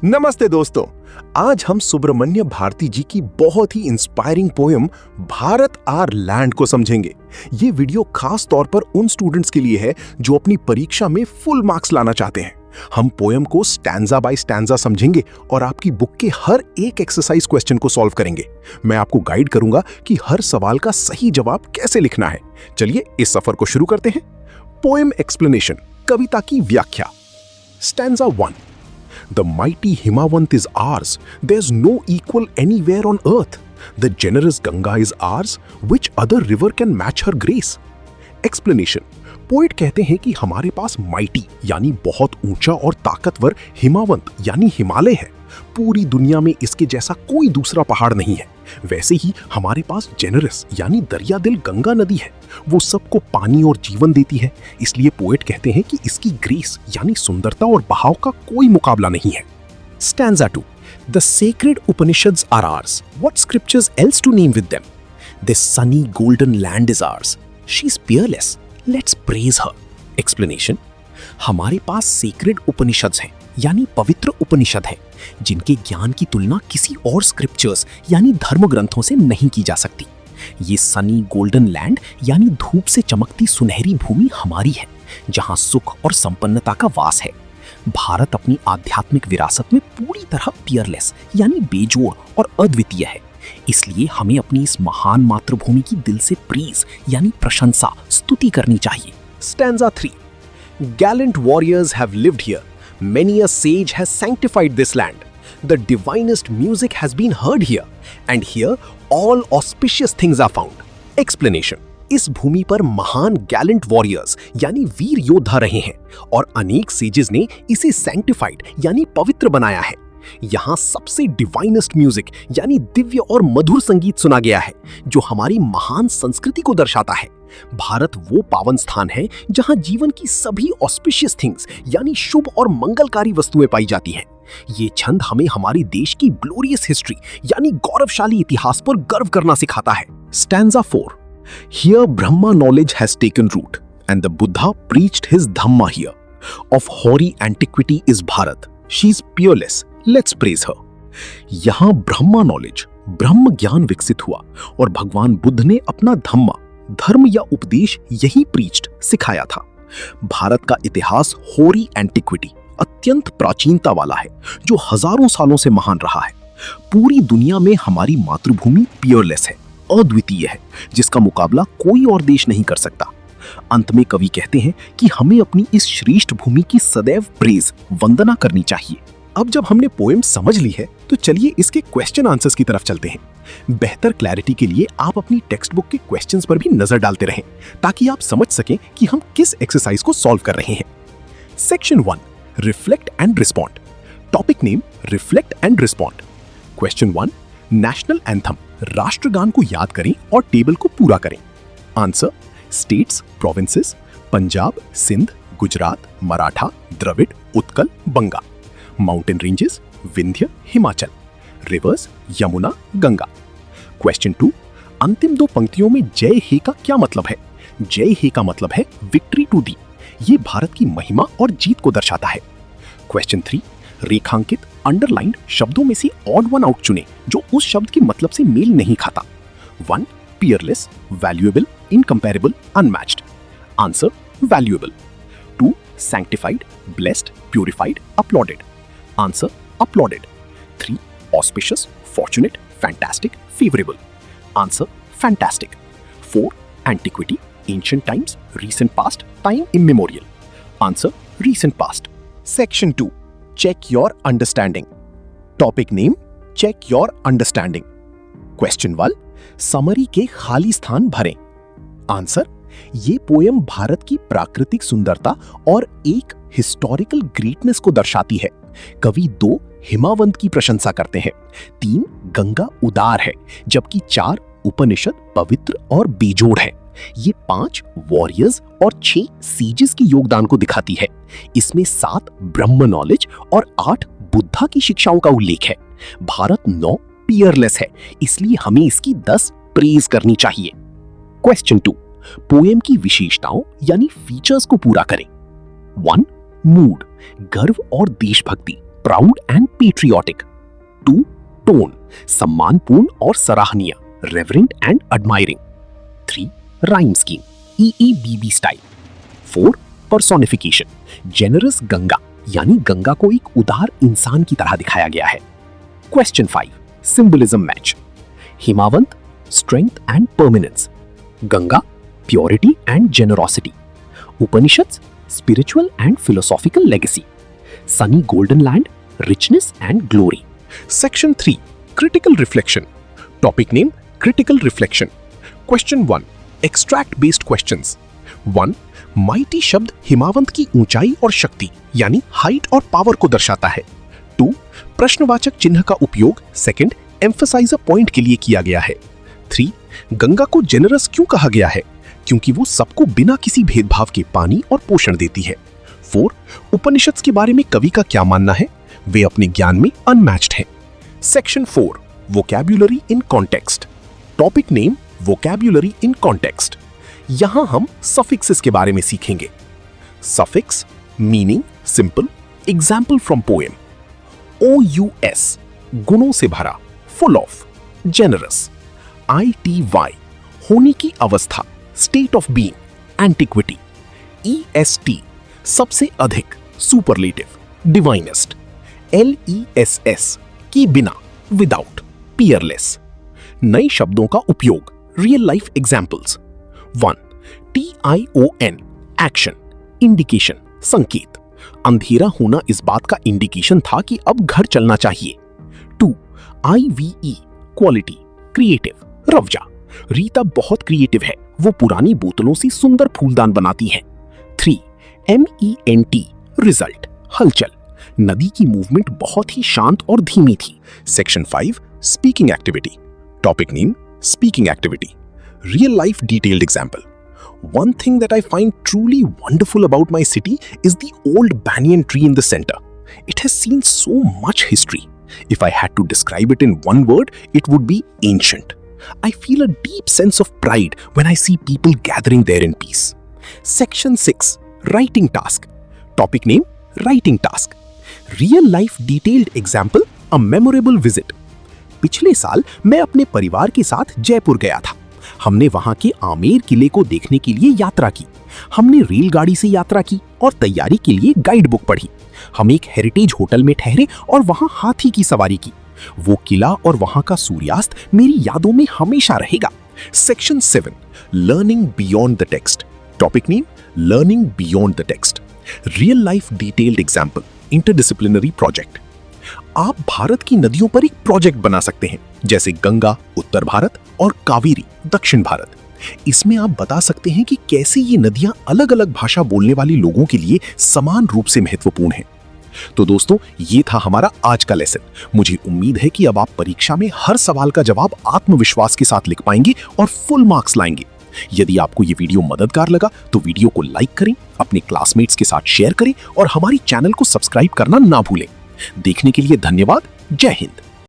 नमस्ते दोस्तों, आज हम सुब्रमण्य भारती जी की बहुत ही inspiring poem Bharat our land को समझेंगे। ये वीडियो खास तौर पर उन स्टूडेंट्स के लिए है जो अपनी परीक्षा में फुल मार्क्स लाना चाहते हैं। हम पोयम को स्टैंजा बाय स्टैंजा समझेंगे और आपकी बुक के हर एक एक्सरसाइज क्वेश्चन को सॉल्व करेंगे। मैं आपको गाइड करूंगा कि हर सवाल का सही जवाब कैसे लिखना है। चलिए इस सफर को शुरू करते हैं। पोयम एक्सप्लेनेशन, कविता की व्याख्या। Stanza 1। The mighty Himavant is ours. There's no equal anywhere on earth. The generous Ganga is ours. Which other river can match her grace? Explanation. Poet कहते हैं कि हमारे पास माइटी यानी बहुत ऊंचा और ताकतवर हिमावंत यानी हिमालय है। पूरी दुनिया में इसके जैसा कोई दूसरा पहाड़ नहीं है। वैसे ही हमारे पास जेनरस यानी दरिया दिल गंगा नदी है। वो सबको पानी और जीवन देती है। इसलिए पोएट कहते हैं कि इसकी ग्रेस यानी सुंदरता और बहाव का कोई मुकाबला नहीं है। Stanza 2. The sacred Upanishads are ours. What scriptures else to name with them? This sunny golden land is ours. She's peerless. Let's praise her. Explanation. हमारे पास सेक्रेड उपनिषद हैं यानी पवित्र उपनिषद हैं जिनके ज्ञान की तुलना किसी और स्क्रिप्चर्स यानी धर्म ग्रंथों से नहीं की जा सकती। ये सनी गोल्डन लैंड यानी धूप से चमकती सुनहरी भूमि हमारी है जहां सुख और संपन्नता का वास है। भारत अपनी आध्यात्मिक विरासत में पूरी तरह पियरलेस यानी बेजोड़ और अद्वितीय है। इसलिए हमें अपनी इस महान मातृभूमि की दिल से प्रीज यानी प्रशंसा स्तुति करनी चाहिए। Stanza 3. Gallant warriors have lived here. Many a sage has sanctified this land. The divinest music has been heard here, and here all auspicious things are found. Explanation. इस भूमि पर महान गैलेंट वॉरियर्स यानी वीर योद्धा रहे हैं और अनेक सेजेस ने इसे सैंक्टिफाइड यानी पवित्र बनाया है। यहाँ सबसे डिवाइनेस्ट म्यूजिक यानी दिव्य और मधुर संगीत सुना गया है जो हमारी महान संस्कृति को दर्शाता है। भारत वो पावन स्थान है जहाँ जीवन की सभी ऑस्पिशियस थिंग्स यानी शुभ और मंगलकारी वस्तुएं पाई जाती हैं। ये छंद हमें हमारे देश की ग्लोरियस हिस्ट्री यानी गौरवशाली इतिहास पर गर्व करना सिखाता है। Stanza 4. Here Brahma knowledge has taken root and the Buddha preached his Dhamma here. Of hoary antiquity is Bharat. She is peerless. Let's praise her. यहाँ ब्रह्मा नॉलेज ब्रह्म ज्ञान विकसित हुआ और भगवान बुद्ध ने अपना धम्मा धर्म या उपदेश यही प्रीच्ड सिखाया था। भारत का इतिहास होरी एंटिक्विटी अत्यंत प्राचीनता वाला है जो हजारों सालों से महान रहा है। पूरी दुनिया में हमारी मातृभूमि पियरलेस है, अद्वितीय है, जिसका मुकाबला कोई और देश नहीं कर सकता। अंत में कवि कहते हैं कि हमें अपनी इस श्रेष्ठ भूमि की सदैव प्रेज वंदना करनी चाहिए। अब जब हमने पोएम समझ ली है तो चलिए इसके क्वेश्चन आंसर्स की तरफ चलते हैं। बेहतर क्लैरिटी के लिए आप अपनी टेक्स्ट बुक के क्वेश्चंस पर भी नजर डालते रहें ताकि आप समझ सकें कि हम किस एक्सरसाइज को सॉल्व कर रहे हैं। Section 1. Reflect and respond. Topic name reflect and respond. Question 1. National anthem राष्ट्रगान को याद करें और टेबल को पूरा करें। Answer states provinces Punjab Sindh Gujarat Maratha Dravida Utkal Banga. Mountain ranges Vindhya Himachal. Rivers Yamuna Ganga. Question 2. अंतिम दो पंक्तियों में जय हे का क्या मतलब है? जय हे का मतलब है विक्ट्री टू दी। ये भारत की महिमा और जीत को दर्शाता है। क्वेश्चन 3. रेखांकित अंडरलाइंड शब्दों में से ऑड वन आउट चुने जो उस शब्द के मतलब से मेल नहीं खाता। 1. Peerless valuable incomparable unmatched. Answer valuable. 2. Sanctified blessed purified applauded. Answer applauded. 3. Auspicious fortunate fantastic favourable. Answer fantastic. 4. Antiquity ancient times recent past time immemorial. Answer recent past. Section 2. Check your understanding. Topic name check your understanding. Question 1. Summary के खाली स्थान भरें। Answer ये poem Bharat की प्राकृतिक सुंदरता और एक हिस्टोरिकल ग्रेटनेस को दर्शाती है। कवि 2 हिमावंत की प्रशंसा करते हैं, 3 गंगा उदार है, जबकि 4 उपनिषद पवित्र और बेजोड़ है। ये 5 वॉरियर्स और 6 सीजेस के योगदान को दिखाती है। इसमें 7 ब्रह्म नॉलेज और 8 बुद्धा की शिक्षाओं का उल्लेख है। भारत 9 पियरलेस है, इसलिए हमें इसकी 10 प्रेज करनी चाहिए। क्वेश्चन 2. पोएम की विशेषताओं यानी फीचर्स को पूरा करें। 1. मूड गर्व और देशभक्ति प्राउड एंड पेट्रियोटिक। 2 टोन, सम्मानपूर्ण और सराहनीय, reverent and admiring. 3 rhyme scheme, EEBB style. 4 personification, generous Ganga, यानी गंगा को एक उदार इंसान की तरह दिखाया गया है। Question 5 symbolism match. Himavant strength and permanence, Ganga purity and generosity, Upanishad spiritual and philosophical legacy, sunny golden land richness and glory. Section 3 critical reflection. Topic name critical reflection. Question 1 extract based questions. 1 mighty शब्द हिमावंत की ऊंचाई और शक्ति यानी height और power को दर्शाता है। 2 प्रश्नवाचक चिन्ह का उपयोग सेकंड एम्फसाइज अ पॉइंट के लिए किया गया है। 3 गंगा को जेनरस क्यों कहा गया है? क्योंकि वो सबको बिना किसी भेदभाव के पानी और पोषण देती है। 4 उपनिषद के बारे में कवि का क्या मानना है? वे अपने ज्ञान में अनमैच्ड हैं। Section 4 vocabulary in context. Topic name vocabulary in context. यहां हम सफिक्सेस के बारे में सीखेंगे। Suffix meaning simple, example from poem. OUS गुणों से भरा, फुल ऑफ, जेनरस। ITY होने की अवस्था, state of being, antiquity. EST सबसे अधिक, सुपरलेटिव, डिवाइनेस्ट। LESS की बिना, विदाउट, पियरलेस। नए शब्दों का उपयोग, real life examples. 1 TION action, indication, संकेत। अंधेरा होना इस बात का इंडिकेशन था कि अब घर चलना चाहिए। 2 IVE क्वालिटी, क्रिएटिव, रवजा। रीता बहुत क्रिएटिव है, वो पुरानी बोतलों से सुंदर फूलदान बनाती है। 3 MENT रिजल्ट, हलचल। नदी की मूवमेंट बहुत ही शांत और धीमी थी। Section 5 speaking activity. Topic name speaking activity. Real life detailed example. One thing that I find truly wonderful about my city is the old banyan tree in the center. It has seen so much history. If I had to describe it in one word, it would be ancient. I feel a deep sense of pride when I see people gathering there in peace. Section 6 Writing task. Topic name Writing task. Real life detailed example A memorable visit. पिछले साल मैं अपने परिवार के साथ जयपुर गया था। हमने वहां के आमेर किले को देखने के लिए यात्रा की। हमने रेलगाड़ी से यात्रा की और तैयारी के लिए गाइड बुक पढ़ी। हम एक हेरिटेज होटल में ठहरे और वहां हाथी की सवारी की। वो किला और वहां का सूर्यास्त मेरी यादों में हमेशा रहेगा। Section 7 learning beyond the text. Topic name learning beyond the text. Real life detailed example, interdisciplinary project. आप भारत की नदियों पर एक प्रोजेक्ट बना सकते हैं, जैसे गंगा उत्तर भारत और कावेरी दक्षिण भारत। इसमें आप बता सकते हैं कि कैसे ये नदियां अलग अलग भाषा बोलने वाले लोगों के लिए समान रूप से महत्वपूर्ण हैं। तो दोस्तों, ये था हमारा आज का लेसन। मुझे उम्मीद है कि अब आप परीक्षा में हर सवाल का जवाब आत्मविश्वास के साथ लिख पाएंगे और फुल मार्क्स लाएंगे। यदि आपको ये वीडियो मददगार लगा तो वीडियो को लाइक करें, अपने क्लासमेट्स के साथ शेयर करें और हमारी चैनल को सब्सक्राइब करना ना भूलें। देखने के लिए धन्यवाद। जय हिंद।